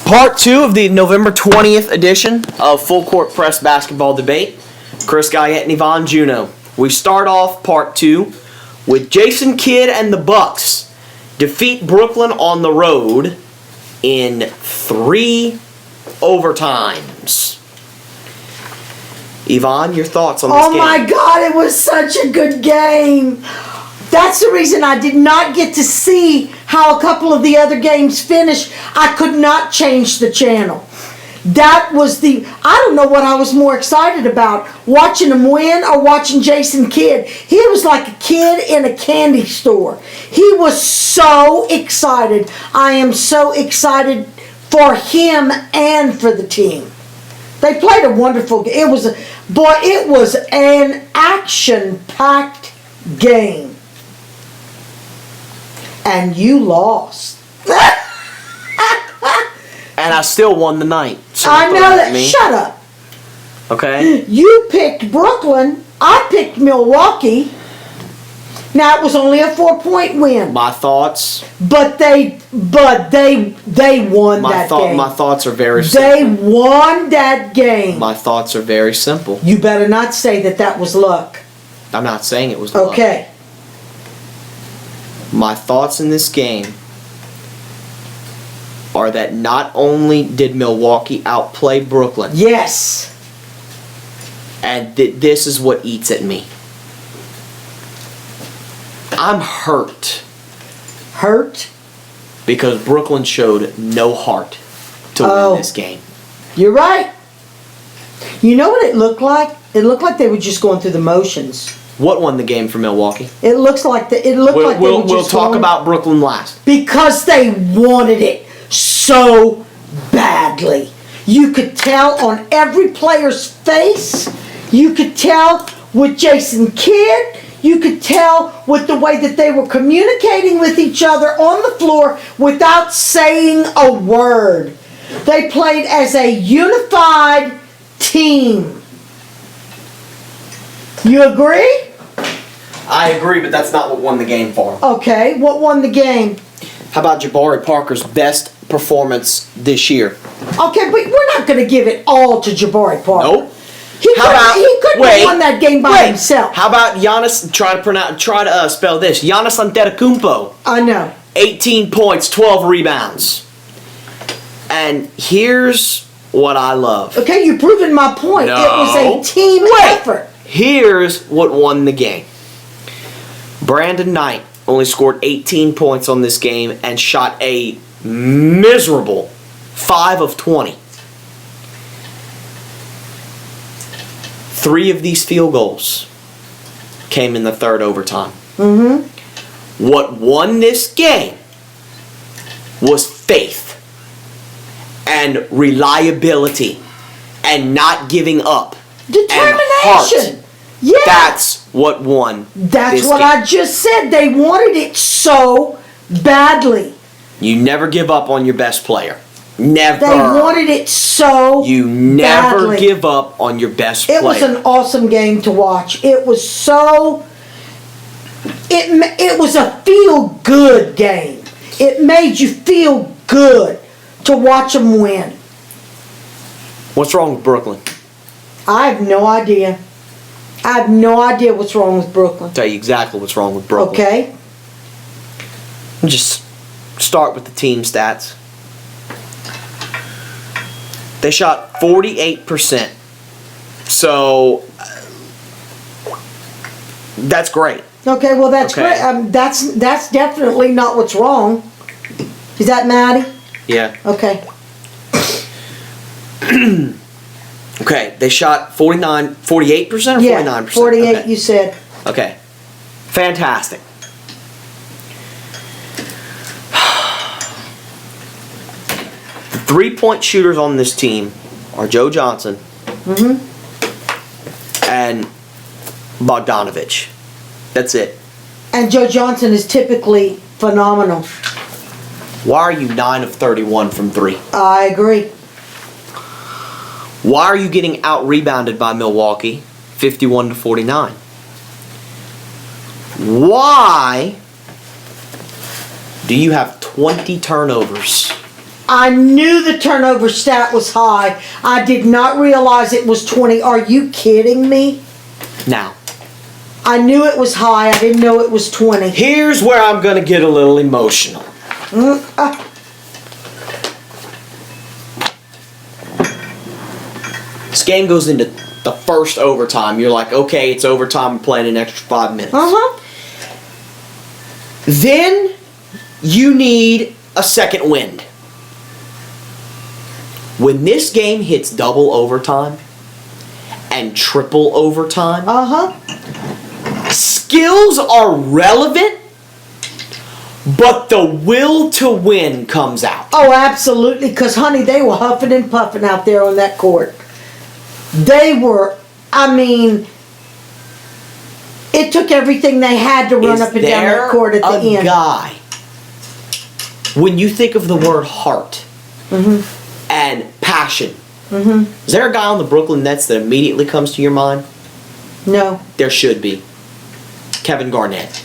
Part 2 of the November 20th edition of Full Court Press Basketball Debate. Chris Guyette and Yvonne Juno. We start off Part 2 with Jason Kidd and the Bucks defeat Brooklyn on the road in 3 overtimes. Yvonne, your thoughts on this game? Oh my God, it was such a good game. That's the reason I did not get to see how a couple of the other games finished. I could not change the channel. That was I don't know what I was more excited about, watching them win or watching Jason Kidd. He was like a kid in a candy store. He was so excited. I am so excited for him and for the team. They played a wonderful game. It was an action-packed game. And you lost. And I still won the night. So I know that. Shut up. Okay. You picked Brooklyn. I picked Milwaukee. Now it was only a 4-point win. My thoughts. But they won that game. My thoughts are very simple. They won that game. My thoughts are very simple. You better not say that was luck. I'm not saying it was luck. Okay. My thoughts in this game are that not only did Milwaukee outplay Brooklyn, yes, and this is what eats at me. I'm hurt. Hurt? Because Brooklyn showed no heart to win this game. You're right. You know what it looked like? It looked like they were just going through the motions. What won the game for Milwaukee? It looks like we'll talk about Brooklyn last. Because they wanted it so badly. You could tell on every player's face. You could tell with Jason Kidd. You could tell with the way that they were communicating with each other on the floor without saying a word. They played as a unified team. You agree? I agree, but that's not what won the game for him. Okay, what won the game? How about Jabari Parker's best performance this year? Okay, but we're not going to give it all to Jabari Parker. Nope. He couldn't have won that game by himself. How about Giannis? Try to spell this. Giannis Antetokounmpo. I know. 18 points, 12 rebounds. And here's what I love. Okay, you've proven my point. No. It was a team effort. Here's what won the game. Brandon Knight only scored 18 points on this game and shot a miserable 5 of 20. 3 of these field goals came in the third overtime. Mm-hmm. What won this game was faith and reliability and not giving up. Determination. Yeah. That's what won. That's this what game. I just said. They wanted it so badly. You never give up on your best player. Never. They wanted it so You never badly. give up on your best player. It was an awesome game to watch. It was so... It was a feel-good game. It made you feel good to watch them win. What's wrong with Brooklyn? I have no idea. I have no idea what's wrong with Brooklyn. I'll tell you exactly what's wrong with Brooklyn. Okay. Just start with the team stats. They shot 48%. So that's great. Okay, well that's great. That's definitely not what's wrong. Is that Maddie? Yeah. Okay. Okay, they shot 48% or 49%? Yeah, 48 okay. You said. Okay. Fantastic. The 3-point shooters on this team are Joe Johnson and Bogdanovich. That's it. And Joe Johnson is typically phenomenal. Why are you 9 of 31 from 3? I agree. Why are you getting out-rebounded by Milwaukee 51-49? Why do you have 20 turnovers I knew the turnover stat was high. I did not realize it was 20. Are you kidding me? Now, I knew it was high. I didn't know it was 20. here's where I'm going to get a little emotional. This game goes into the first overtime. You're like, okay, it's overtime. I'm playing an extra 5 minutes. Uh-huh. Then you need a second wind. When this game hits double overtime and triple overtime, Uh-huh. skills are relevant, but the will to win comes out. Oh, absolutely. Because, honey, they were huffing and puffing out there on that court. They were, I mean, it took everything they had to run Is up and down that court at the there a end. guy, when you think of the word heart and passion, is there a guy on the Brooklyn Nets that immediately comes to your mind? No. There should be. Kevin Garnett.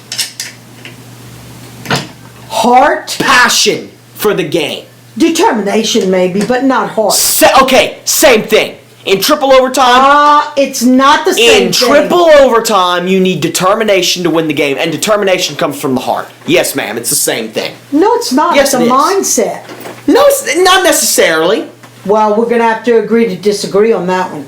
Heart, Passion for the game. determination maybe, but not heart. Okay, same thing. In triple overtime, It's not the same in thing. triple overtime, you need determination to win the game, and determination comes from the heart. Yes, ma'am, it's the same thing. No, it's not. Yes, it's a it is. mindset. No, it's not necessarily. Well, we're going to have to agree to disagree on that one.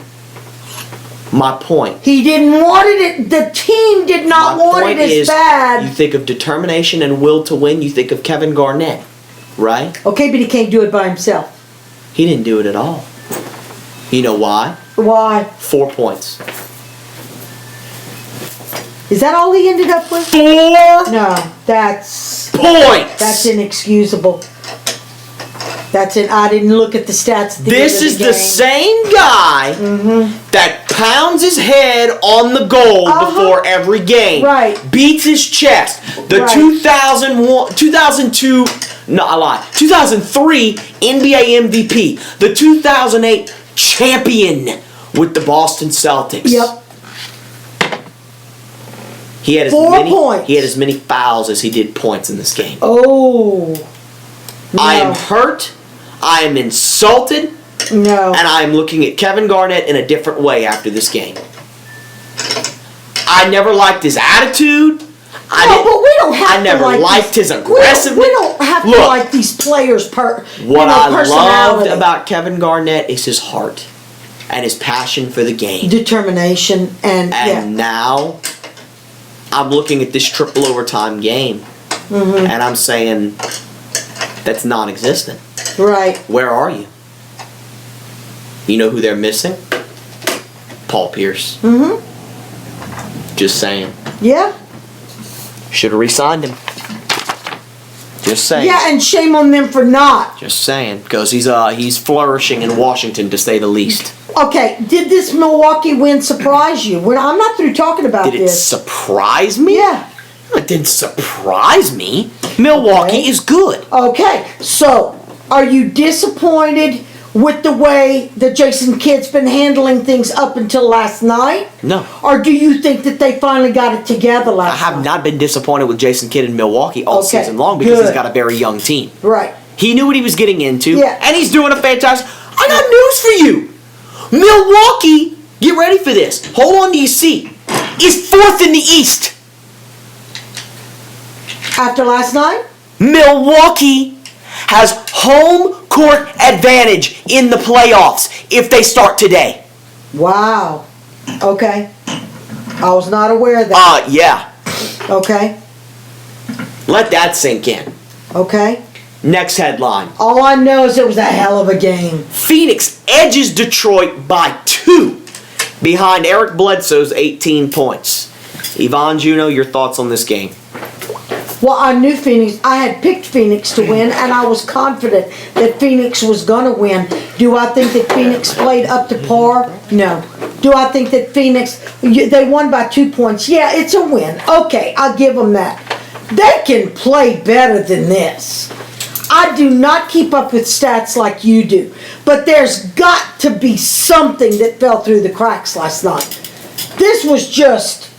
My point. He didn't want it. The team did not My want point it as is, bad. you think of determination and will to win, you think of Kevin Garnett, right? Okay, but he can't do it by himself. He didn't do it at all. You know why? Why? 4 points. Is that all he ended up with? 4 No, that's points! inexcusable. I didn't look at the stats. At the This end of is the the game. same guy that pounds his head on the goal before every game. Right. Beats his chest. The Right. 2002, no, I lied. 2003 NBA MVP. The 2008 champion with the Boston Celtics. Yep. He had 4 points. He had as many fouls as he did points in this game. Oh. No. I am hurt. I am insulted. No. And I'm looking at Kevin Garnett in a different way after this game. I never liked his attitude. No, but we don't have I never to liked his We aggressiveness. don't have to Look, like these players' what I loved personality. about Kevin Garnett is his heart and his passion for the game. Determination and And now I'm looking at this triple overtime game and I'm saying that's non-existent. right. Where are you? You know who they're missing? Paul Pierce. Just saying. Yeah. Should have re-signed him. Just saying. Yeah, and shame on them for not. Just saying. Because he's flourishing in Washington, to say the least. Okay, did this Milwaukee win surprise you? I'm not through talking about Did it this. surprise me? Yeah. It didn't surprise me. Milwaukee Okay. is good. Okay, so are you disappointed with the way that Jason Kidd's been handling things up until last night? No. Or do you think that they finally got it together I last have night? not been disappointed with Jason Kidd in Milwaukee all Okay, season long because he's good. got a very young team. Right. He knew what he was getting into, Yeah. and he's doing a fantastic. I got news for you. Milwaukee, get ready for this. Hold on to your seat. Is 4th in the East. After last night? Milwaukee has home court advantage in the playoffs if they start today. Wow. Okay. I was not aware of that. Yeah. Okay. Let that sink in. Okay. Next headline. All I know is it was a hell of a game. Phoenix edges Detroit by 2 behind Eric Bledsoe's 18 points. Yvonne Juno, your thoughts on this game? Well, I knew Phoenix. I had picked Phoenix to win, and I was confident that Phoenix was going to win. Do I think that Phoenix played up to par? No. Do I think that Phoenix, they won by 2 points? Yeah, it's a win. Okay, I'll give them that. They can play better than this. I do not keep up with stats like you do, but there's got to be something that fell through the cracks last night. This was just,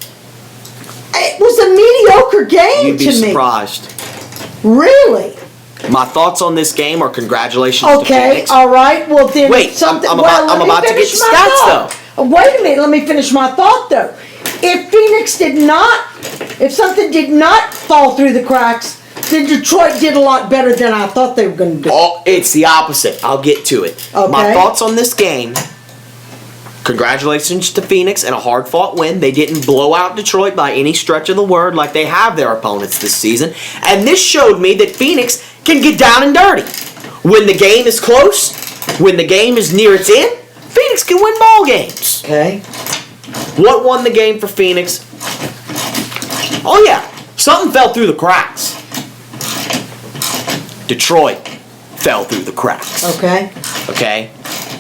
it was a mediocre game You'd be to me. surprised. Really? My thoughts on this game are congratulations to Okay, Phoenix. all right. Well, then Wait, something. I'm well, about let me to get finish to my stats, thought. Wait a minute. Let me finish my thought, though. If Phoenix did not, if something did not fall through the cracks, then Detroit did a lot better than I thought they were going to do. Oh, it's the opposite. I'll get to it. Okay. My thoughts on this game. Congratulations to Phoenix and a hard-fought win. They didn't blow out Detroit by any stretch of the word like they have their opponents this season. And this showed me that Phoenix can get down and dirty. When the game is close, when the game is near its end, Phoenix can win ball games. Okay. What won the game for Phoenix? Oh yeah, something fell through the cracks. Detroit fell through the cracks. Okay. Okay?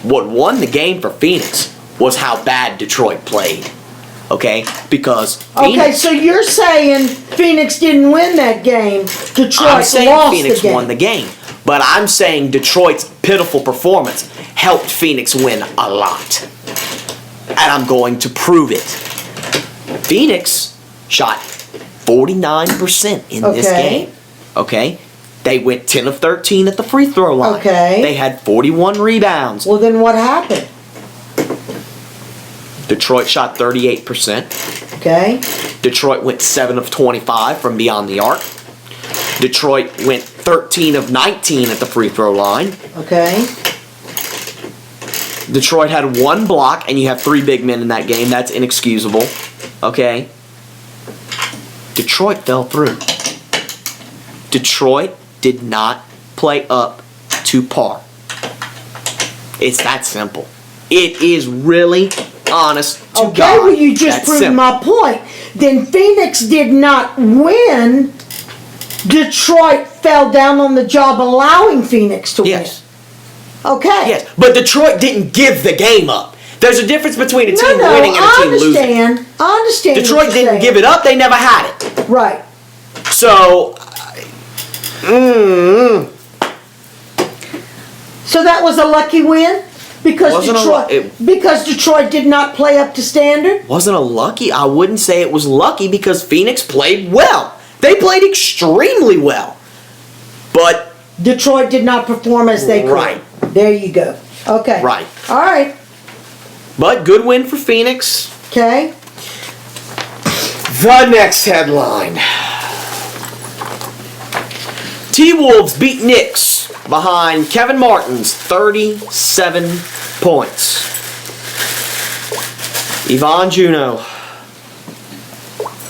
What won the game for Phoenix was how bad Detroit played. Okay? Because Okay, Phoenix, so you're saying Phoenix didn't win that game. Detroit I'm saying lost Phoenix the game. won the game. But I'm saying Detroit's pitiful performance helped Phoenix win a lot. And I'm going to prove it. Phoenix shot 49% in this Okay. game. Okay? They went 10 of 13 at the free throw line. Okay. They had 41 rebounds. Well, then what happened? Detroit shot 38%. Okay. Detroit went 7 of 25 from beyond the arc. Detroit went 13 of 19 at the free throw line. Okay. Detroit had 1 block, and you have 3 big men in that game. That's inexcusable. Okay? Detroit fell through. Detroit did not play up to par. It's that simple. It is really honest to Okay, God. well, you just That's proved simple. my point. Then Phoenix did not win. Detroit fell down on the job, allowing Phoenix to Yes. win. Okay. Yes, but Detroit didn't give the game up. There's a difference between a No, team no, winning and a I team losing. understand. I understand. Detroit didn't give it up. They never had it. Right. So, So that was a lucky win because Wasn't a because Detroit did not play up to standard. wasn't a lucky. I wouldn't say it was lucky because Phoenix played well. They played extremely well. But, Detroit did not perform as they could. Right. There you go. Okay. Right. All right. good win for Phoenix. Okay. The next headline. T-Wolves beat Knicks behind Kevin Martin's 37 points. Yvonne Juneau,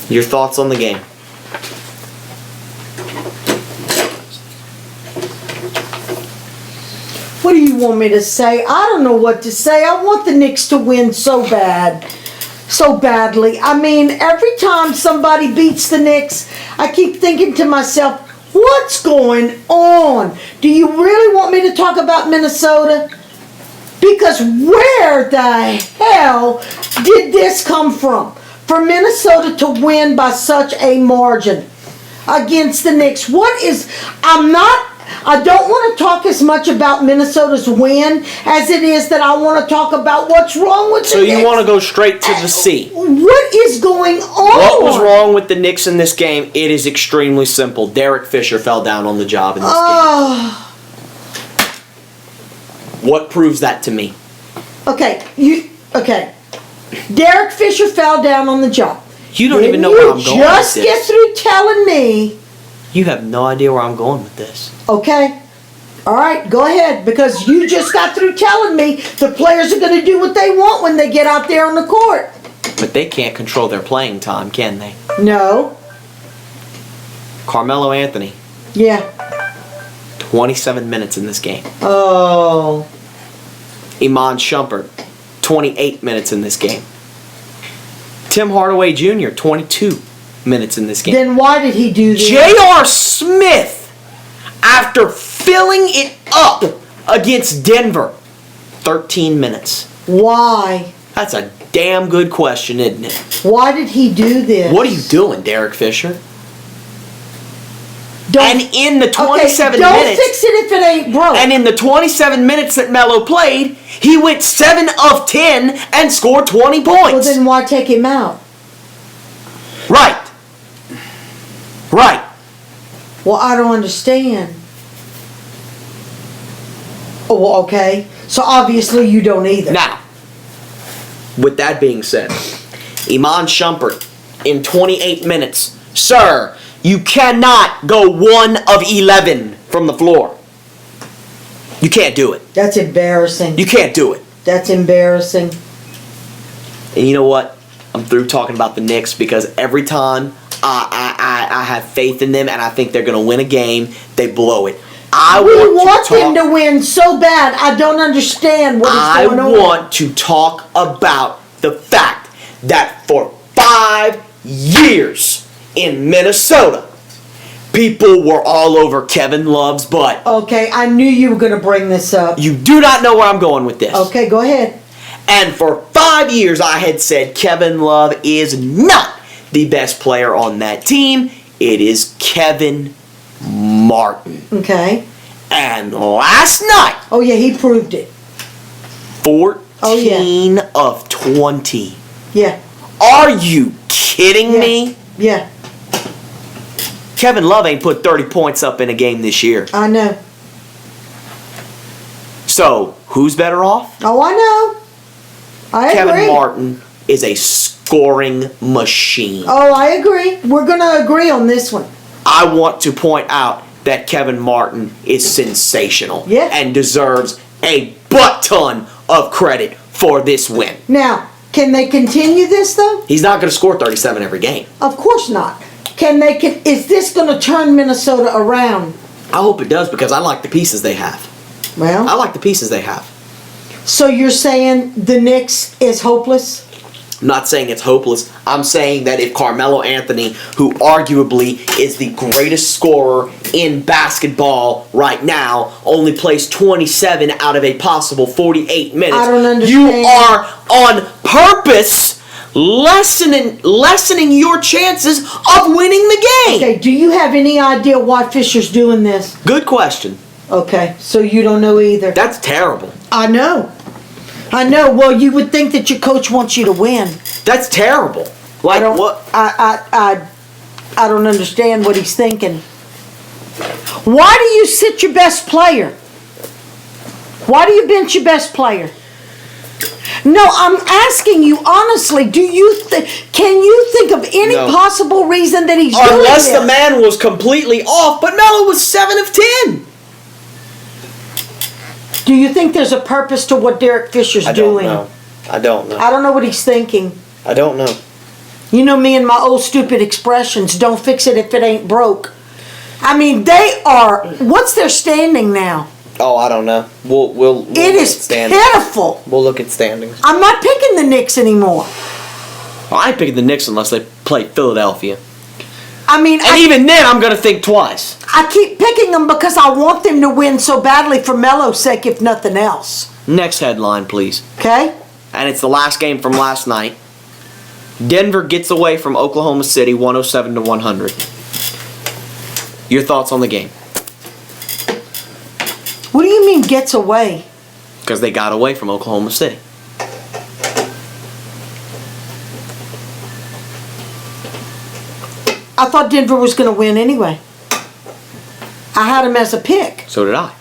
your thoughts on the game? What do you want me to say? I don't know what to say. I want the Knicks to win so bad. So badly. I mean, every time somebody beats the Knicks, I keep thinking to myself, what's going on? Do you really want me to talk about Minnesota? Because where the hell did this come from? For Minnesota to win by such a margin against the Knicks. I don't want to talk as much about Minnesota's win as it is that I want to talk about what's wrong with So the Knicks. you want to go straight to the C. What is going on? What was wrong with the Knicks in this game? It is extremely simple. Derek Fisher fell down on the job in this game. What proves that to me? Okay, Derek Fisher fell down on the job. You don't even know where I'm going Just with get this. through telling me. You have no idea where I'm going with this. Okay. All right, go ahead, because you just got through telling me the players are going to do what they want when they get out there on the court. But they can't control their playing time, can they? No. Carmelo Anthony, Yeah. 27 minutes in this game. Oh. Iman Shumpert, 28 minutes in this game. Tim Hardaway Jr., 22 minutes in this game. Then why did he do this? J.R. Smith, after filling it up against Denver, 13 minutes. Why? That's a damn good question, isn't it? Why did he do this? What are you doing, Derek Fisher? Don't, And in the 27 don't minutes, fix it if it ain't broke. and in the 27 minutes that Melo played, he went 7 of 10 and scored 20 points. Well, then why take him out? Right. Right. Well, I don't understand. Oh, okay. So obviously you don't either. Now, with that being said, Iman Shumpert in 28 minutes. Sir, you cannot go 1 of 11 from the floor. You can't do it. That's embarrassing. You can't do it. That's embarrassing. And you know what? I'm through talking about the Knicks because every time I have faith in them and I think they're going to win a game, they blow it. We want them to win so bad. I don't understand what is going on. I want to talk about the fact that for 5 years in Minnesota, people were all over Kevin Love's butt. Okay, I knew you were going to bring this up. You do not know where I'm going with this. Okay, go ahead. And for 5 years, I had said Kevin Love is not the best player on that team. It is Kevin Martin. Okay. And last night, Oh, yeah, he proved it. 14 of 20. Yeah. Are you kidding Yeah. me? Yeah, Kevin Love ain't put 30 points up in a game this year. I know. So, who's better off? Oh, I know. I agree. Kevin Martin is a scoring machine. Oh, I agree. We're going to agree on this one. I want to point out that Kevin Martin is sensational Yeah. and deserves a butt ton of credit for this win. Now, can they continue this, though? He's not going to score 37 every game. Of course not. Is this going to turn Minnesota around? I hope it does because I like the pieces they have. I Well, like the pieces they have. so you're saying the Knicks is hopeless? I'm not saying it's hopeless. I'm saying that if Carmelo Anthony, who arguably is the greatest scorer in basketball right now, only plays 27 out of a possible 48 minutes, I don't understand. you are on purpose lessening your chances of winning the game. Okay, do you have any idea why Fisher's doing this? Good question. Okay, so you don't know either. That's terrible. I know. Well, you would think that your coach wants you to win. That's terrible. Like what? I don't understand what he's thinking. Why do you sit your best player? Why do you bench your best player? No, I'm asking you honestly. Can you think of any No. possible reason that he's doing Unless this? the man was completely off, but Melo was 7 of 10. Do you think there's a purpose to what Derek Fisher's doing? I don't know. I don't know what he's thinking. I don't know. You know me and my old stupid expressions. Don't fix it if it ain't broke. I mean, they are. What's their standing now? Oh, I don't know. We'll It look at is standings. pitiful. We'll look at standings. I'm not picking the Knicks anymore. Well, I ain't picking the Knicks unless they play Philadelphia. I mean, And even then, I'm gonna think twice. I keep picking them because I want them to win so badly for Melo's sake, if nothing else. Next headline, please. Okay? And it's the last game from last night. Denver gets away from Oklahoma City 107 to 100. Your thoughts on the game? What do you mean gets away? Because they got away from Oklahoma City. I thought Denver was going to win anyway. I had them as a pick. So did I.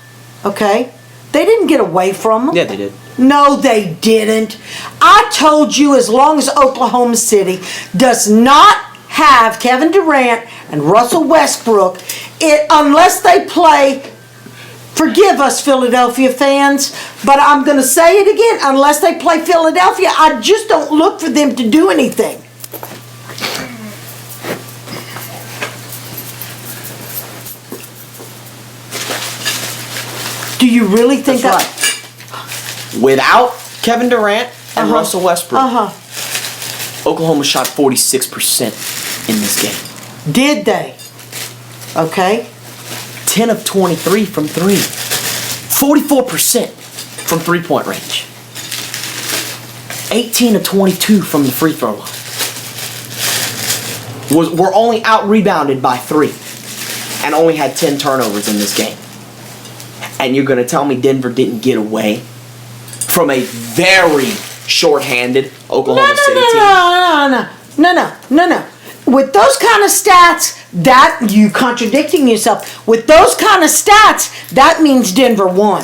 Okay? They didn't get away from them. Yeah, they did. No, they didn't. I told you as long as Oklahoma City does not have Kevin Durant and Russell Westbrook, unless they play, forgive us Philadelphia fans, but I'm going to say it again, unless they play Philadelphia, I just don't look for them to do anything. Do you really think That's right. Without Kevin Durant and Russell Westbrook, Oklahoma shot 46% in this game. Did they? Okay. 10 of 23 from 3. 44% from three-point range. 18 of 22 from the free throw line. Were only out-rebounded by 3. And only had 10 turnovers in this game. And you're going to tell me Denver didn't get away from a very short-handed Oklahoma City team? No. With those kind of stats, that you contradicting yourself. With those kind of stats, that means Denver won.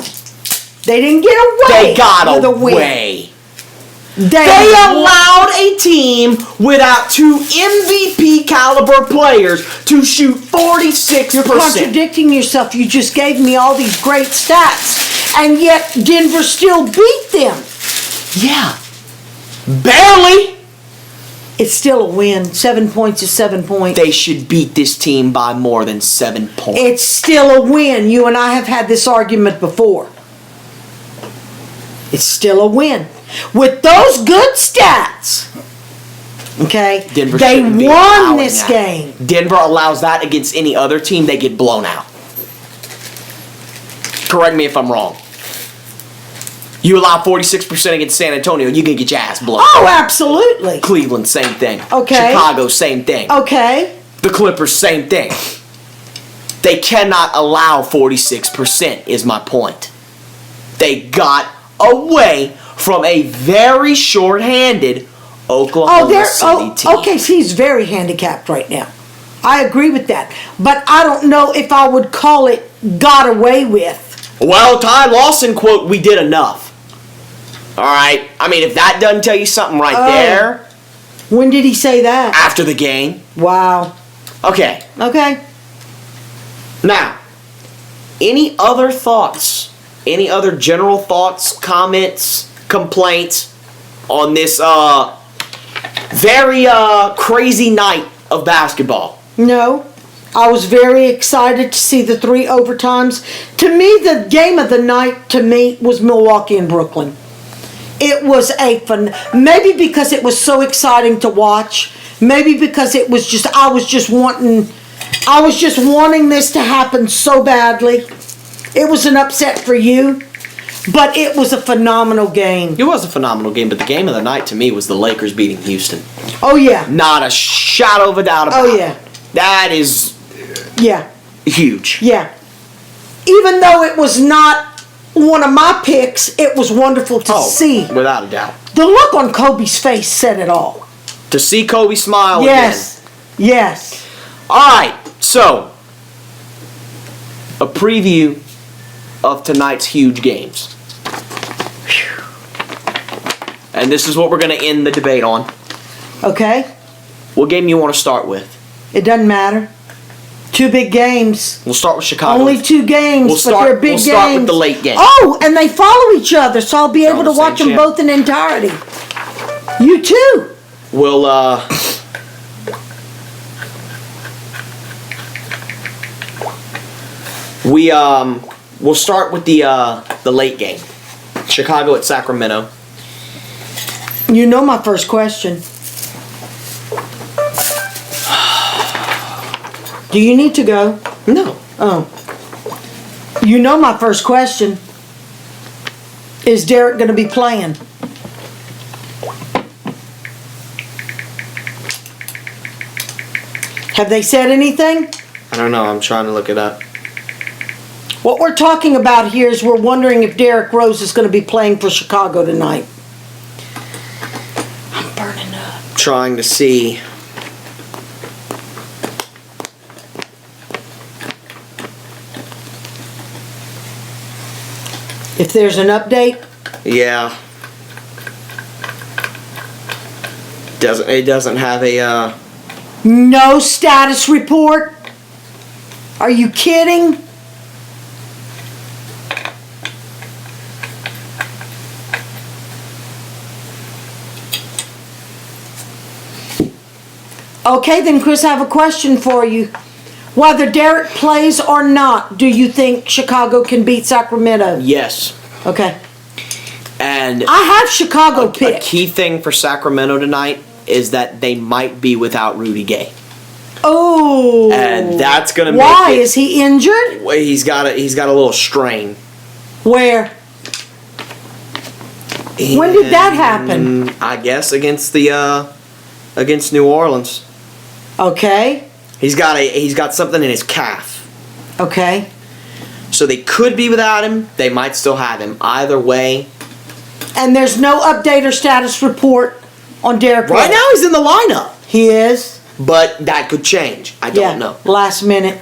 They didn't get away. They got with a win. away. They allowed a team without two MVP caliber players to shoot 46%. You're contradicting yourself. You just gave me all these great stats, and yet Denver still beat them. Yeah. Barely. It's still a win. 7 points is 7 points. They should beat this team by more than 7 points. It's still a win. You and I have had this argument before. It's still a win. With those good stats, okay, Denver they shouldn't be won allowing this that. game. Denver allows that against any other team, they get blown out. Correct me if I'm wrong. You allow 46% against San Antonio, you can get your ass blown. Oh, absolutely. Cleveland, same thing. Okay. Chicago, same thing. Okay. The Clippers, same thing. They cannot allow 46%, is my point. They got away from a very short-handed Oklahoma City team. Okay, so he's very handicapped right now. I agree with that. But I don't know if I would call it got away with. Well, Ty Lawson quote, we did enough. All right. I mean, if that doesn't tell you something right there. When did he say that? After the game. Wow. Okay. Okay. Now, any other thoughts? Any other general thoughts, comments, complaints on this very crazy night of basketball? No. I was very excited to see the 3 overtimes. To me, the game of the night, to me, was Milwaukee and Brooklyn. It was maybe because it was so exciting to watch. Maybe because it was just, I was just wanting this to happen so badly. It was an upset for you, but it was a phenomenal game. It was a phenomenal game, but the game of the night to me was the Lakers beating Houston. Oh, yeah. Not a shadow of a doubt about it. Oh, yeah. That is Yeah. huge. Yeah. Even though it was not one of my picks, it was wonderful to see. Without a doubt. The look on Kobe's face said it all. To see Kobe smile Yes. Yes. again. All right, so a preview of tonight's huge games. And this is what we're going to end the debate on. Okay? What game you want to start with? It doesn't matter. 2 big games. We'll start with Chicago. Only 2 games, but they're big games. We'll start with the late game. Oh, and they follow each other, so I'll be able to Same watch them channel. both in entirety. You too. We'll we'll start with the late game. Chicago at Sacramento. You know my first question. Do you need to go? No. Oh. You know my first question. Is Derek going to be playing? Have they said anything? I don't know. I'm trying to look it up. What we're talking about here is we're wondering if Derrick Rose is going to be playing for Chicago tonight. I'm burning up. Trying to see. If there's an update, Yeah. It doesn't have a no status report. Are you kidding? Okay, then Chris, I have a question for you. Whether Derek plays or not, do you think Chicago can beat Sacramento? yes. Okay. And I have Chicago a picked. key thing for Sacramento tonight is that they might be without Rudy Gay. Oh. And that's going to make Why? it, Is he injured? well, he's got a little strain. Where? When did that happen? I guess against New Orleans. Okay. He's got something in his calf. Okay. So they could be without him. They might still have him. Either way. And there's no update or status report on Derek Right Rose. now he's in the lineup. He is? But that could change. I don't know. Last minute.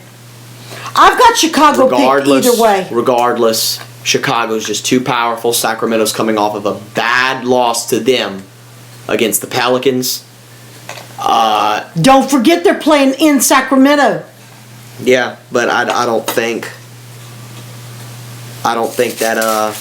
I've got Chicago picked either way. Regardless, Chicago's just too powerful. Sacramento's coming off of a bad loss to them against the Pelicans. Don't forget they're playing in Sacramento. Yeah, but I don't think that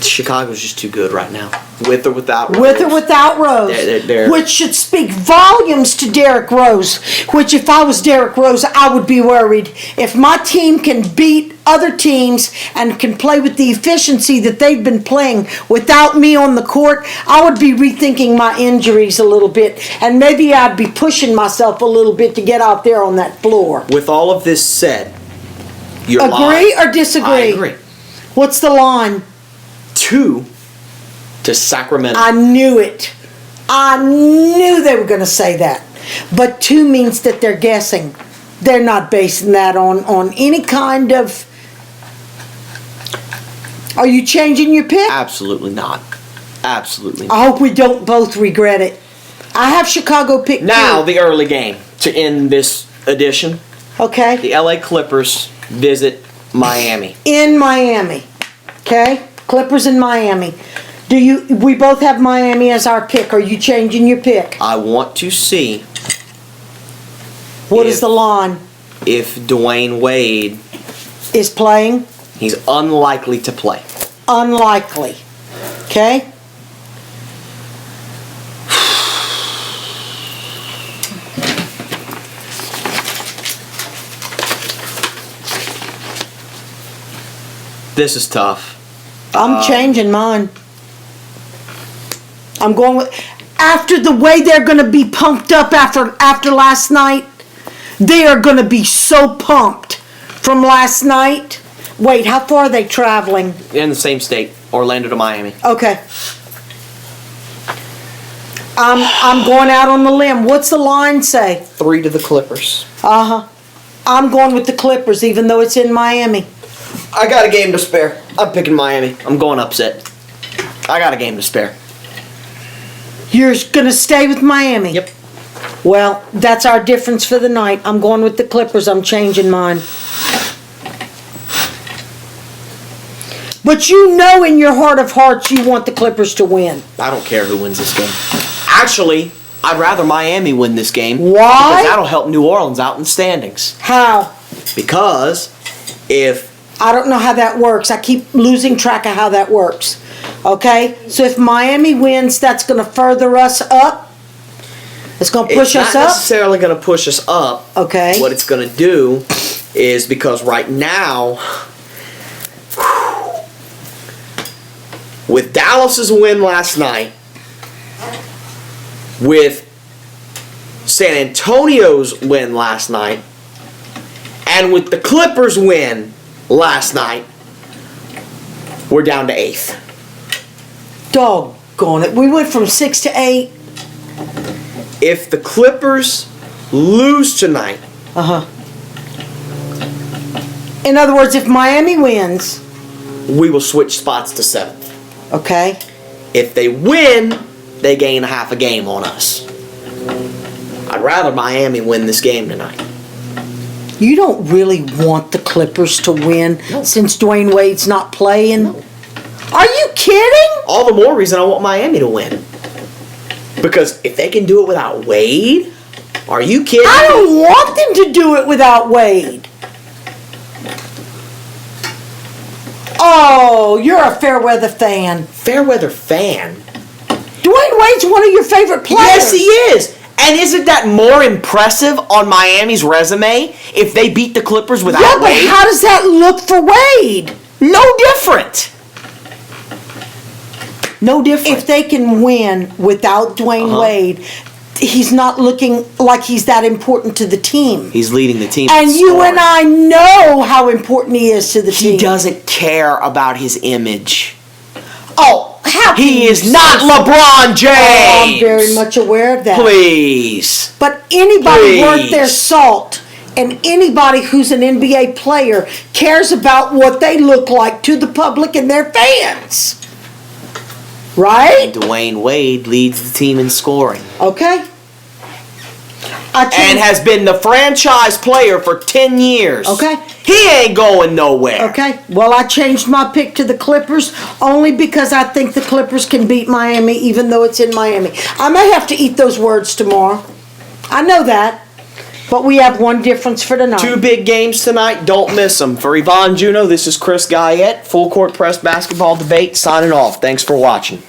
Chicago's just too good right now, with or without Rose. With or without Rose. They're- Which should speak volumes to Derrick Rose. Which, if I was Derrick Rose, I would be worried. If my team can beat other teams and can play with the efficiency that they've been playing without me on the court, I would be rethinking my injuries a little bit. And maybe I'd be pushing myself a little bit to get out there on that floor. With all of this said, your Agree line, or disagree? I agree. What's the line? 2 to Sacramento. I knew it. I knew they were going to say that. But 2 means that they're guessing. They're not basing that on any kind of... Are you changing your pick? Absolutely not. Absolutely not. I hope we don't both regret it. I have Chicago pick Now, 2. the early game to end this edition. Okay? The LA Clippers visit Miami. In Miami. Okay? Clippers in Miami. We both have Miami as our pick. Are you changing your pick? I want to see What is the line? if Dwayne Wade, Is playing? he's unlikely to play. Unlikely. Okay? This is tough. I'm changing mine. I'm going with... After the way they're going to be pumped up after last night, they are going to be so pumped from last night. Wait, how far are they traveling? In the same state, Orlando to Miami. Okay. I'm going out on the limb. What's the line say? 3 to the Clippers. Uh-huh. I'm going with the Clippers, even though it's in Miami. I got a game to spare. I'm picking Miami. I'm going upset. I got a game to spare. You're going to stay with Miami? Yep. Well, that's our difference for the night. I'm going with the Clippers. I'm changing mine. But you know in your heart of hearts you want the Clippers to win. I don't care who wins this game. Actually, I'd rather Miami win this game. Why? Because that'll help New Orleans out in standings. How? Because if I don't know how that works. I keep losing track of how that works. Okay? So if Miami wins, that's going to further us up? It's going to push us it's not up? necessarily going to push us up. Okay. What it's going to do is, because right now, with Dallas's win last night, with San Antonio's win last night, and with the Clippers' win last night, we're down to 8th. Doggone it. We went from 6 to 8. If the Clippers lose tonight, Uh-huh. In other words, if Miami wins, we will switch spots to 7th. okay? If they win, they gain half a game on us. I'd rather Miami win this game tonight. You don't really want the Clippers to win since Dwayne Wade's not playing? Are you kidding? All the more reason I want Miami to win. Because if they can do it without Wade, are you kidding? I don't want them to do it without Wade. Oh, you're a Fairweather fan. Fairweather fan. Dwayne Wade's one of your favorite players. Yes, he is. And isn't that more impressive on Miami's resume if they beat the Clippers without Yeah, but Wade? how does that look for Wade? No different. No different. If they can win without Dwayne Uh-huh. Wade, he's not looking like he's that important to the team. He's leading the team. And in you scoring. and I know how important he is to the team. He doesn't care about his image. Oh, how can He you is say not so? LeBron James. Oh, I'm very much aware of that. Please. But anybody worth Please. their salt and anybody who's an NBA player cares about what they look like to the public and their fans. Right? Dwayne Wade leads the team in scoring. Okay. I changed- and has been the franchise player for 10 years. Okay. He ain't going nowhere. Okay, well, I changed my pick to the Clippers only because I think the Clippers can beat Miami even though it's in Miami. I may have to eat those words tomorrow. I know that. But we have one difference for tonight. 2 big games tonight. Don't miss them. For Yvonne Juno, this is Chris Guyette. Full Court Press Basketball Debate signing off. Thanks for watching.